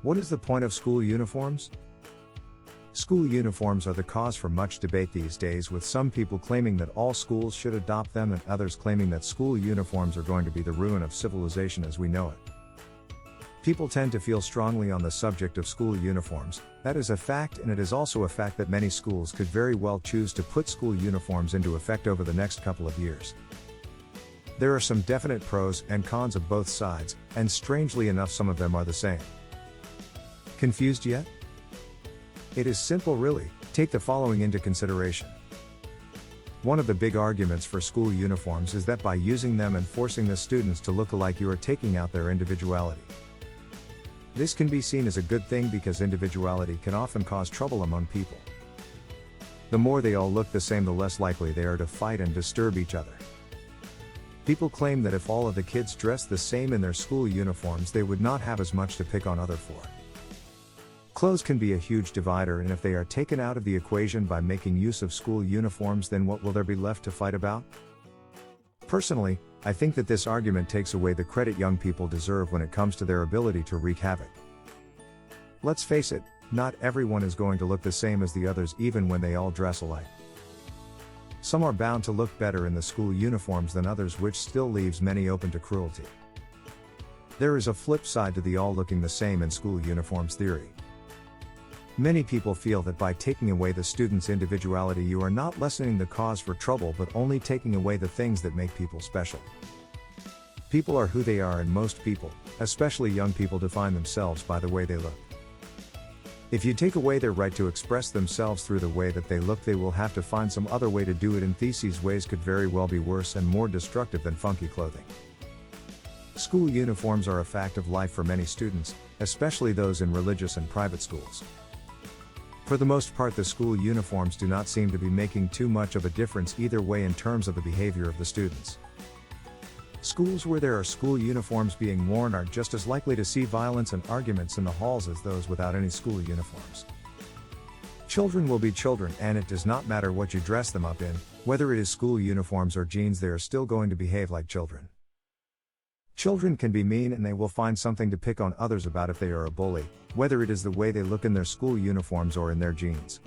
What is the point of school uniforms? School uniforms are the cause for much debate these days, with some people claiming that all schools should adopt them and others claiming that school uniforms are going to be the ruin of civilization as we know it. People tend to feel strongly on the subject of school uniforms. That is a fact, and it is also a fact that many schools could very well choose to put school uniforms into effect over the next couple of years. There are some definite pros and cons of both sides, and strangely enough some of them are the same. Confused yet? It is simple really. Take the following into consideration. One of the big arguments for school uniforms is that by using them and forcing the students to look alike, you are taking out their individuality. This can be seen as a good thing because individuality can often cause trouble among people. The more they all look the same, the less likely they are to fight and disturb each other. People claim that if all of the kids dressed the same in their school uniforms, they would not have as much to pick on other for. Clothes can be a huge divider, and if they are taken out of the equation by making use of school uniforms, then what will there be left to fight about? Personally, I think that this argument takes away the credit young people deserve when it comes to their ability to wreak havoc. Let's face it, not everyone is going to look the same as the others even when they all dress alike. Some are bound to look better in the school uniforms than others, which still leaves many open to cruelty. There is a flip side to the all looking the same in school uniforms theory. Many people feel that by taking away the student's individuality, you are not lessening the cause for trouble but only taking away the things that make people special. People are who they are, and most people, especially young people, define themselves by the way they look. If you take away their right to express themselves through the way that they look, they will have to find some other way to do it, and these ways could very well be worse and more destructive than funky clothing. School uniforms are a fact of life for many students, especially those in religious and private schools. For the most part, the school uniforms do not seem to be making too much of a difference either way in terms of the behavior of the students. Schools where there are school uniforms being worn are just as likely to see violence and arguments in the halls as those without any school uniforms. Children will be children, and it does not matter what you dress them up in, whether it is school uniforms or jeans, they are still going to behave like children. Children can be mean, and they will find something to pick on others about if they are a bully, whether it is the way they look in their school uniforms or in their jeans.